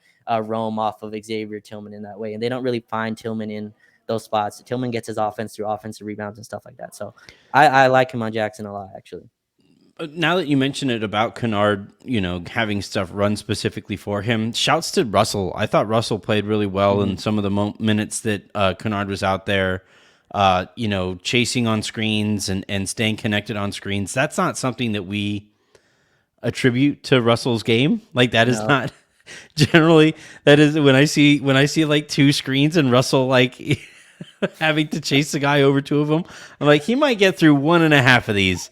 S2: roam off of Xavier Tillman in that way. And they don't really find Tillman in those spots. Tillman gets his offense through offensive rebounds and stuff like that. So I like him on Jackson a lot, actually.
S1: Now that you mention it about Kennard, having stuff run specifically for him, shouts to Russell. I thought Russell played really well in some of the minutes that Kennard was out there, chasing on screens and staying connected on screens. That's not something that we attribute to Russell's game. Like that is not generally, that is when I see like two screens and Russell like having to chase the guy over two of them. I'm like, he might get through 1.5 of these.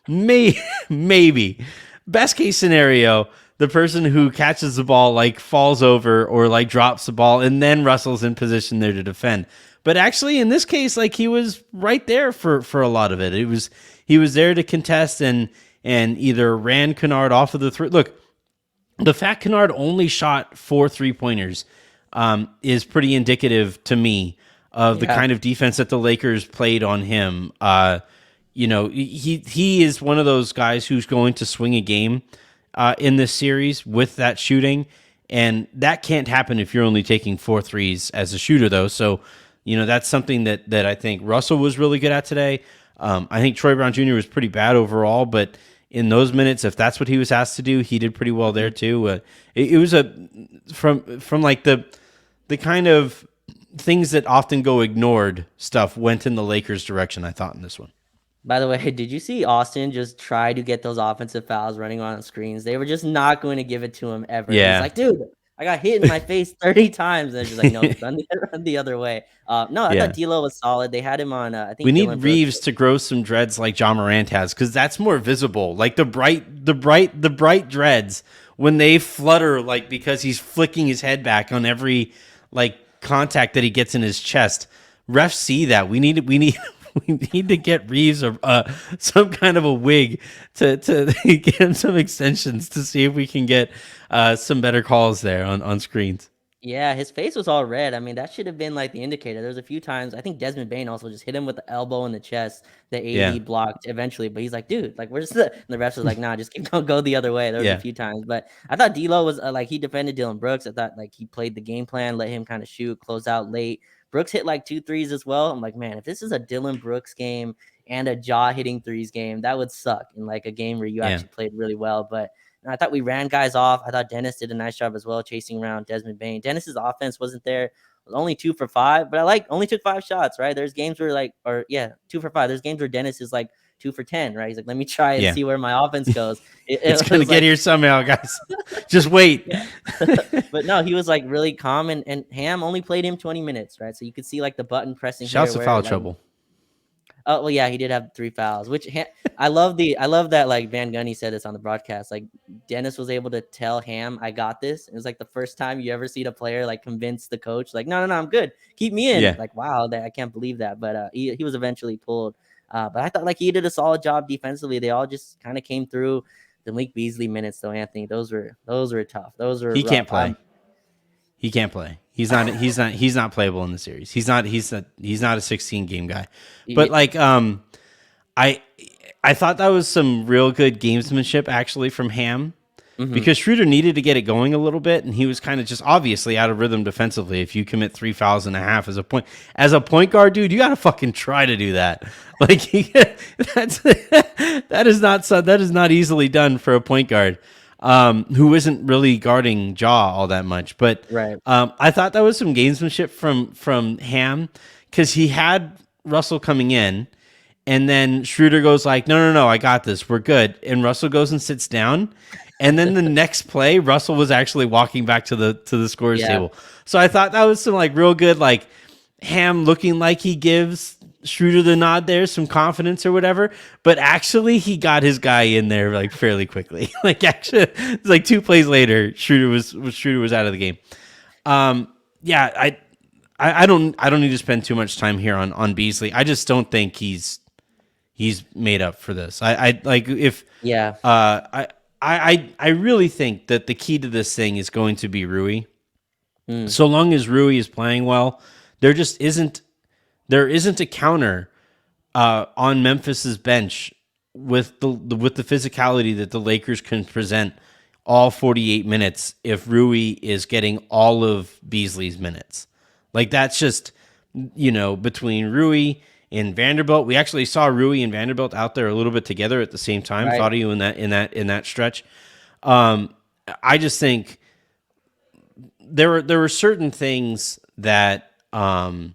S1: Maybe. Best case scenario, the person who catches the ball like falls over or like drops the ball, and then Russell's in position there to defend. But actually, in this case, like he was right there for a lot of it. He was there to contest and either ran Kennard off of the three. Look, the fact Kennard only shot 4 3-pointers is pretty indicative to me of the kind of defense that the Lakers played on him. He is one of those guys who's going to swing a game in this series with that shooting, and that can't happen if you're only taking 4 threes as a shooter, though. So, that's something that I think Russell was really good at today. I think Troy Brown Jr. was pretty bad overall, but in those minutes, if that's what he was asked to do, he did pretty well there too. It was from like the kind of things that often go ignored stuff went in the Lakers' direction, I thought, in this one.
S2: By the way, did you see Austin just try to get those offensive fouls running on screens? They were just not going to give it to him ever.
S1: Yeah.
S2: He's like, dude, I got hit in my face 30 times. And they're just like, no, run the other way. I thought D'Lo was solid. They had him on, I think.
S1: We need Reaves to grow some dreads like Ja Morant has, because that's more visible. Like the bright dreads, when they flutter, like because he's flicking his head back on every like contact that he gets in his chest. Refs see that. We need to get Reaves some kind of a wig to get him some extensions to see if we can get some better calls there on screens.
S2: Yeah, his face was all red. I mean, that should have been like the indicator. There was a few times, I think Desmond Bane also just hit him with the elbow in the chest that AD blocked eventually. But he's like, dude, like, where's the... And the refs was like, nah, just go the other way. There was a few times. But I thought D'Lo was like, he defended Dylan Brooks. I thought like he played the game plan, let him kind of shoot, close out late. Brooks hit like 2 threes as well. I'm like, man, if this is a Dylan Brooks game and a Ja hitting threes game, that would suck in like a game where you actually played really well. But I thought we ran guys off. I thought Dennis did a nice job as well, chasing around Desmond Bane. Dennis's offense wasn't there. It was only 2 for 5, but only took 5 shots, right? There's games where 2 for 5. There's games where Dennis is like 2 for 10, right? He's like, let me try and see where my offense goes.
S1: It's going to get here somehow, guys. Just wait.
S2: But no, he was like really calm, and Ham only played him 20 minutes, right? So you could see like the button pressing.
S1: Shouts to foul trouble.
S2: Oh, well, yeah, he did have 3 fouls, which I love that like Van Gundy said this on the broadcast. Like Dennis was able to tell Ham, I got this. It was like the first time you ever see a player like convince the coach, like, no, I'm good. Keep me in. Like, wow, I can't believe that. But he was eventually pulled. But I thought like he did a solid job defensively. They all just kind of came through. The Malik Beasley minutes, though, Anthony, those were tough. Those were
S1: he
S2: rough.
S1: Can't play. He can't play. He's not playable in the series. He's not a 16 game guy. But like I thought that was some real good gamesmanship actually from Ham. Because Schroeder needed to get it going a little bit, and he was kind of just obviously out of rhythm defensively. If you commit 3 fouls and a half as a point guard, dude, you got to fucking try to do that. Like that is not easily done for a point guard who isn't really guarding Ja all that much. But I thought that was some gamesmanship from Ham, because he had Russell coming in, and then Schroeder goes like, no, I got this, we're good, and Russell goes and sits down. And then the next play, Russell was actually walking back to the scorer's table. So I thought that was some like real good, like Ham looking like he gives Schroeder the nod there, some confidence or whatever. But actually, he got his guy in there like fairly quickly. Like actually, it's like 2 plays later, Schroeder was out of the game. I don't need to spend too much time here on Beasley. I just don't think he's made up for this. I really think that the key to this thing is going to be Rui. So long as Rui is playing well, there isn't a counter on Memphis's bench with the physicality that the Lakers can present all 48 minutes if Rui is getting all of Beasley's minutes. Like that's between Rui and Vanderbilt. We actually saw Rui and Vanderbilt out there a little bit together at the same time.
S2: Right.
S1: Thought of you in that stretch. I just think there were certain things that I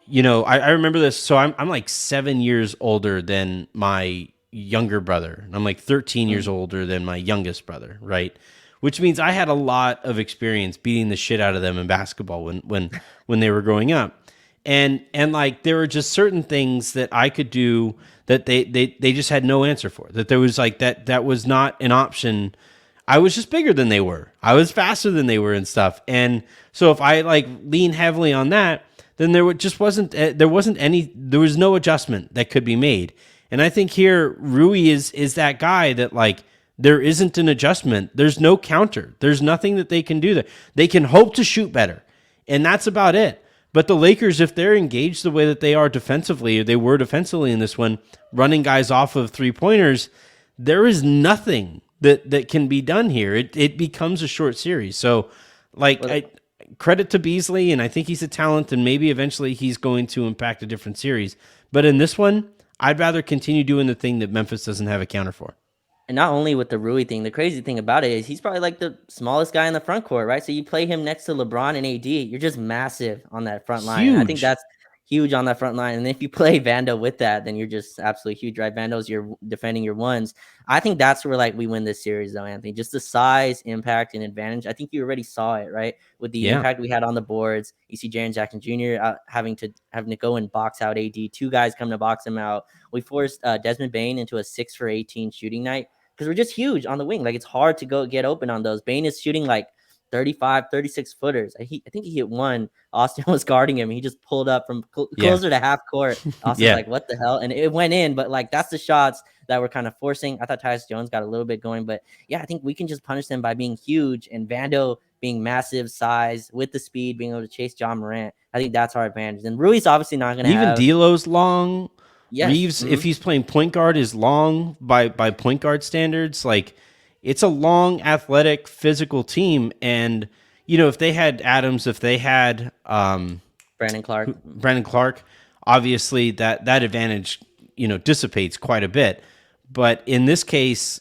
S1: remember this. So I'm like 7 years older than my younger brother. I'm like 13 years older than my youngest brother, right? Which means I had a lot of experience beating the shit out of them in basketball when they were growing up. And like there were just certain things that I could do that they just had no answer for. That there was like that was not an option. I was just bigger than they were. I was faster than they were and stuff. And so if I like lean heavily on that, then there wasn't no adjustment that could be made. And I think here Rui is that guy that like there isn't an adjustment. There's no counter. There's nothing that they can do there. They can hope to shoot better, and that's about it. But the Lakers, if they're engaged the way that they are defensively, or they were defensively in this one, running guys off of 3-pointers, there is nothing that can be done here. It becomes a short series. So, like, credit to Beasley, and I think he's a talent, and maybe eventually he's going to impact a different series. But in this one, I'd rather continue doing the thing that Memphis doesn't have a counter for.
S2: And not only with the Rui thing, the crazy thing about it is he's probably like the smallest guy in the front court, right? So you play him next to LeBron and AD, you're just massive on that front line. And I think that's huge on that front line. And if you play Vando with that, then you're just absolutely huge, right? Vando's you're defending your ones. I think that's where like we win this series though, Anthony. Just the size, impact, and advantage. I think you already saw it, right? With the impact we had on the boards. You see Jaren Jackson Jr. Having to go and box out AD. Two guys come to box him out. We forced Desmond Bane into a 6 for 18 shooting night because we're just huge on the wing. Like it's hard to go get open on those. Bane is shooting like 35, 36 footers. I think he hit one. Austin was guarding him. He just pulled up from closer to half court. Austin's like, what the hell? And it went in, but like that's the shots that we're kind of forcing. I thought Tyus Jones got a little bit going, but yeah, I think we can just punish them by being huge and Vando being massive size with the speed, being able to chase John Morant. I think that's our advantage. And Rui's obviously not going to have.
S1: Even D'Lo's long.
S2: Yes.
S1: Reaves, if he's playing point guard, is long by point guard standards. Like, it's a long, athletic, physical team. And, if they had Adams, if they had
S2: Brandon
S1: Clark, obviously that advantage, dissipates quite a bit. But in this case,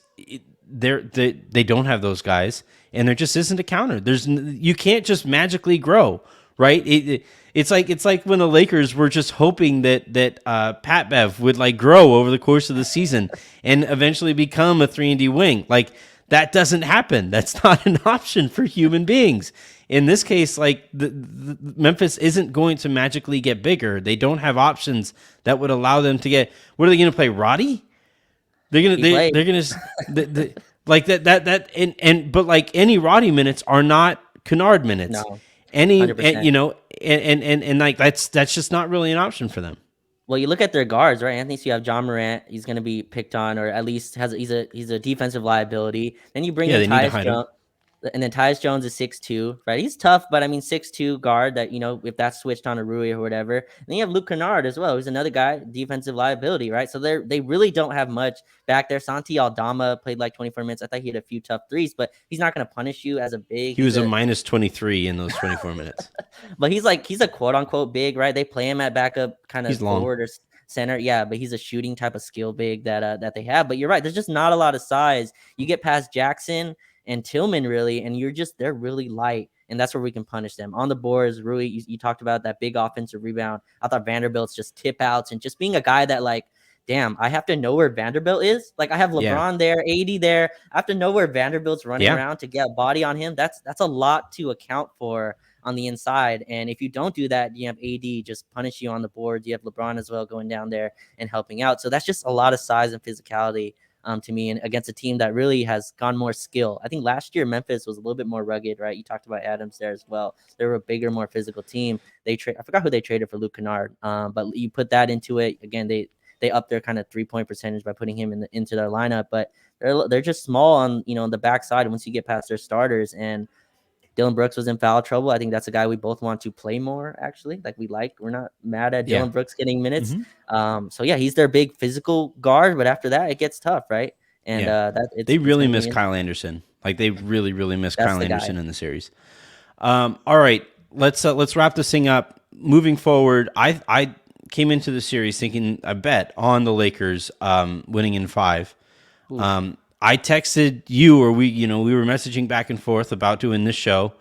S1: they don't have those guys, and there just isn't a counter. You can't just magically grow, right? It's like when the Lakers were just hoping that Pat Bev would like grow over the course of the season and eventually become a 3-and-D wing. Like that doesn't happen. That's not an option for human beings. In this case, like the Memphis isn't going to magically get bigger. They don't have options that would allow them to get. What are they going to play? Roddy? They're gonna like that but like any Roddy minutes are not Kennard minutes.
S2: No.
S1: And like that's just not really an option for them.
S2: Well, you look at their guards, right, Anthony? So you have John Morant. He's going to be picked on, or at least he's a defensive liability. Then you bring in Tyus Jones, and then Tyus Jones is 6'2", right? He's tough, but I mean 6'2" guard that if that's switched on to Rui or whatever. And then you have Luke Kennard as well, who's another guy, defensive liability, right? So they really don't have much back there. Santi Aldama played like 24 minutes. I thought he had a few tough threes, but he's not going to punish you as a big.
S1: He was a minus 23 in those 24 minutes.
S2: But he's a quote unquote big, right? They play him at backup kind of forward or center. Yeah, but he's a shooting type of skill big that they have. But you're right. There's just not a lot of size. You get past Jackson and Tillman really, and they're really light. And that's where we can punish them. On the boards, Rui, you talked about that big offensive rebound. I thought Vanderbilt's just tip outs and just being a guy that like, damn, I have to know where Vanderbilt is. Like I have LeBron there, AD there. I have to know where Vanderbilt's running around to get a body on him. That's a lot to account for on the inside. And if you don't do that, you have AD just punish you on the boards. You have LeBron as well going down there and helping out. So that's just a lot of size and physicality to me, and against a team that really has gone more skill. I think last year Memphis was a little bit more rugged, right? You talked about Adams there as well. They were a bigger, more physical team. I forgot who they traded for Luke Kennard, but you put that into it. Again, they upped their kind of 3-point percentage by putting him into their lineup, but they're just small on on the backside once you get past their starters. And Dylan Brooks was in foul trouble. I think that's a guy we both want to play more, actually. We're not mad at Dylan Brooks getting minutes. Mm-hmm. So, yeah, he's their big physical guard. But after that, it gets tough, right? And
S1: they really miss Kyle Anderson. Like, they really, really miss Kyle Anderson in the series. All right. let's wrap this thing up. Moving forward, I came into the series thinking I bet on the Lakers winning in 5. I texted you, or we were messaging back and forth about doing this show,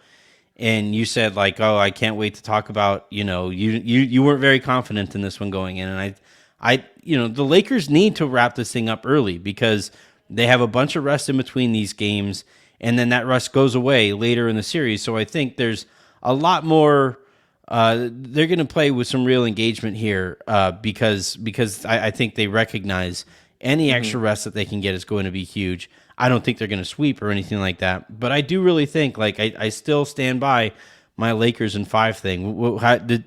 S1: and you said like, "Oh, I can't wait to talk about." You weren't very confident in this one going in, and I the Lakers need to wrap this thing up early because they have a bunch of rest in between these games, and then that rest goes away later in the series. So I think there's a lot more. They're going to play with some real engagement here because I think they recognize any extra rest that they can get is going to be huge. I don't think they're going to sweep or anything like that, but I do really think like I still stand by my Lakers in 5 thing.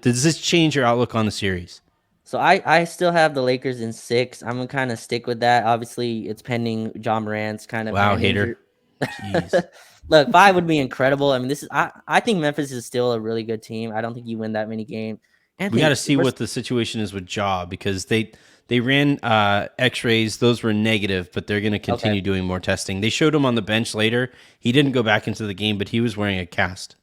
S1: Does this change your outlook on the series?
S2: So I still have the Lakers in 6. I'm gonna kind of stick with that. Obviously, it's pending John Morant's kind of
S1: hater. Jeez.
S2: Look, 5 would be incredible. I mean, I think Memphis is still a really good team. I don't think you win that many games.
S1: We got to see what the situation is with Ja because they ran X-rays. Those were negative, but they're going to continue doing more testing. They showed him on the bench later. He didn't go back into the game, but he was wearing a cast.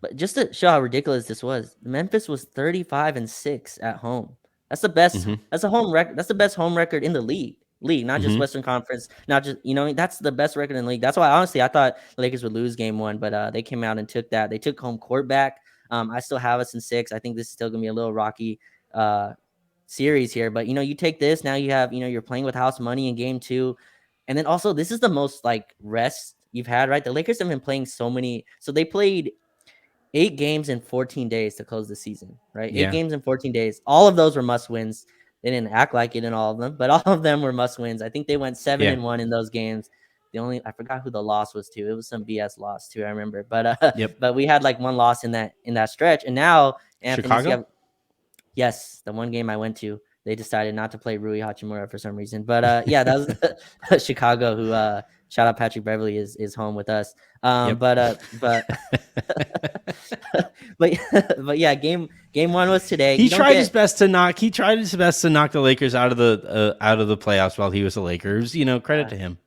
S2: But just to show how ridiculous this was, Memphis was 35-6 at home. That's the best. That's a home record. That's the best home record in the league, not just Western Conference, not just, that's the best record in the league. That's why, honestly, I thought the Lakers would lose game 1, but they came out and took that. They took home court back. I still have us in 6. I think this is still going to be a little rocky series here, but you take this, now you have, you're playing with house money in game 2. And then also this is the most like rest you've had, right? The Lakers have been playing so they played 8 games in 14 days to close the season, right? Yeah. 8 games in 14 days. All of those were must wins. They didn't act like it in all of them, but all of them were must wins. I think they went 7-1 in those games. I forgot who the loss was to. It was some BS loss too, I remember. But but we had like one loss in that stretch. And now Anthony,
S1: Chicago?
S2: Yes, the one game I went to, they decided not to play Rui Hachimura for some reason. But that was Chicago, who shout out Patrick Beverly is home with us. But yeah, game 1 was today.
S1: He tried his best to knock the Lakers out of the playoffs while he was the Lakers. Credit to him.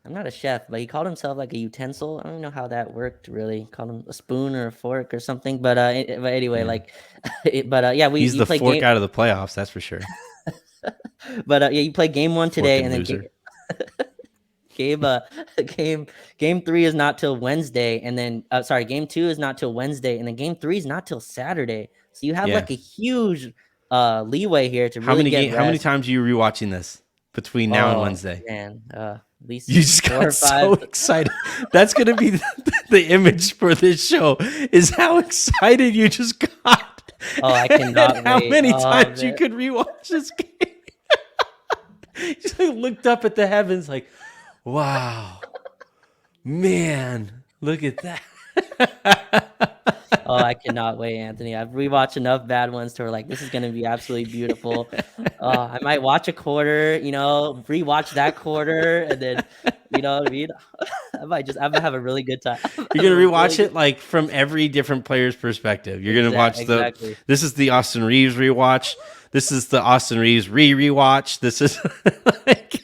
S2: I'm not a chef, but he called himself like a utensil. I don't know how that worked really. Called him a spoon or a fork or something. But anyway,
S1: he's the fork out of the playoffs, that's for sure.
S2: But you play game 1 today, and then game 3 is not till Wednesday, and then game 2 is not till Wednesday, and then game 3 is not till Saturday. So you have like a huge leeway here to really
S1: how many times are you rewatching this between now and Wednesday?
S2: Man, at least
S1: you just got so excited. That's gonna be the image for this show, is how excited you just got.
S2: Oh, I cannot
S1: wait. How many times you could rewatch this game. You just looked up at the heavens like, wow, man, look at that.
S2: Oh, I cannot wait, Anthony. I've rewatched enough bad ones to where like this is gonna be absolutely beautiful. I might watch a quarter, rewatch that quarter, and then I might have a really good time.
S1: You're gonna rewatch it like from every different player's perspective. You're gonna watch this is the Austin Reaves rewatch. This is the Austin Reaves rewatch. This is like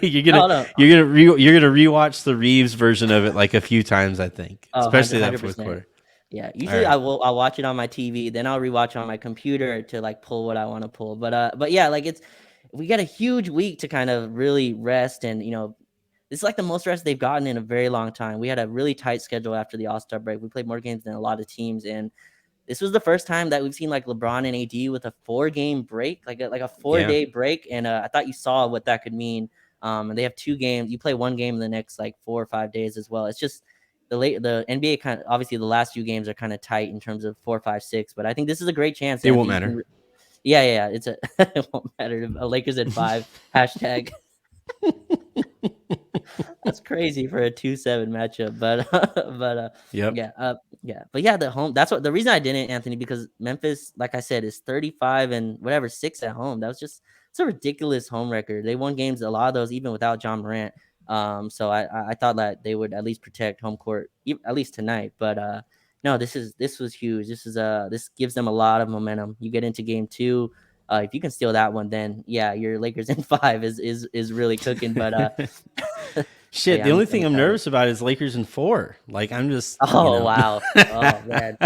S1: you're gonna rewatch the Reaves version of it like a few times, I think, especially 100%. That fourth quarter.
S2: Yeah, usually right. I'll watch it on my TV, then I'll rewatch it on my computer to like pull what I want to pull. But yeah, like we got a huge week to kind of really rest, and this is like the most rest they've gotten in a very long time. We had a really tight schedule after the All-Star break. We played more games than a lot of teams, and this was the first time that we've seen like LeBron and AD with a 4-game break, like a 4-day break, and I thought you saw what that could mean. And they have 2 games. You play 1 game in the next like 4 or 5 days as well. It's just the NBA kind of, obviously the last few games are kind of tight in terms of 4, 5, 6, but I think this is a great chance.
S1: It won't matter.
S2: Yeah. It won't matter. Lakers at 5 hashtag. That's crazy for a 2-7 matchup, but yeah, the home. That's the reason I didn't, Anthony, because Memphis, like I said, is 35-6 at home. It's a ridiculous home record. They won games, a lot of those, even without John Morant. So I thought that they would at least protect home court, at least tonight. But no, this was huge. This gives them a lot of momentum. You get into game 2. If you can steal that one, then yeah, your Lakers in 5 is really cooking. But
S1: Shit, the only thing I'm nervous about is Lakers in 4. Like, I'm just.
S2: Oh, wow. Oh, man.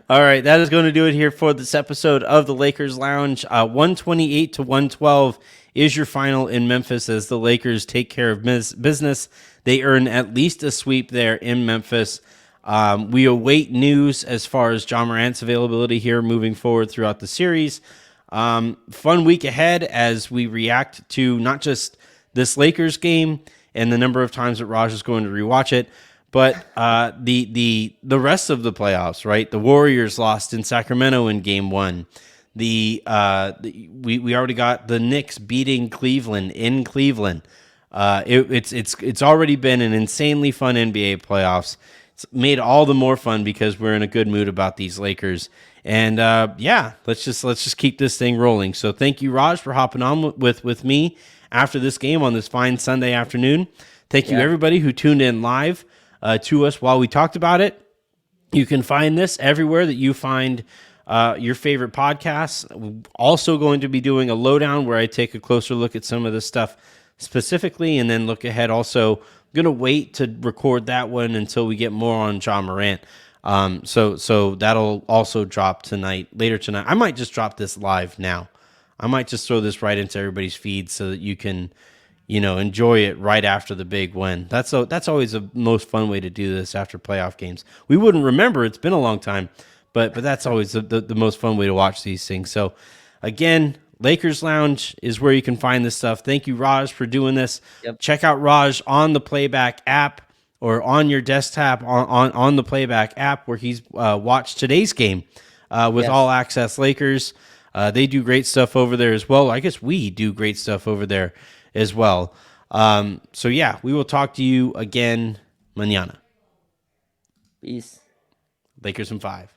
S1: All right, that is going to do it here for this episode of the Lakers Lounge. 128 to 112 is your final in Memphis as the Lakers take care of business. They earn at least a sweep there in Memphis. We await news as far as Ja Morant's availability here moving forward throughout the series. Fun week ahead as we react to not just this Lakers game and the number of times that Raj is going to rewatch it, but the rest of the playoffs, right? The Warriors lost in Sacramento in Game 1. We already got the Knicks beating Cleveland in Cleveland. It's already been an insanely fun NBA playoffs. It's made all the more fun because we're in a good mood about these Lakers. And let's just keep this thing rolling. So thank you, Raj, for hopping on with me after this game on this fine Sunday afternoon. Thank you, everybody who tuned in live to us while we talked about it. You can find this everywhere that you find your favorite podcasts. We're also going to be doing a lowdown where I take a closer look at some of this stuff specifically and then look ahead. Also, I'm going to wait to record that one until we get more on Ja Morant. So that'll also drop later tonight. I might just drop this live now. I might just throw this right into everybody's feed so that you can, enjoy it right after the big win. That's always the most fun way to do this after playoff games. We wouldn't remember. It's been a long time, but that's always the most fun way to watch these things. So again, Lakers Lounge is where you can find this stuff. Thank you, Raj, for doing this. Yep. Check out Raj on the Playback app or on your desktop on the Playback app where he's watched today's game with All Access Lakers. They do great stuff over there as well. I guess we do great stuff over there as well. We will talk to you again mañana.
S2: Peace.
S1: Lakers in 5.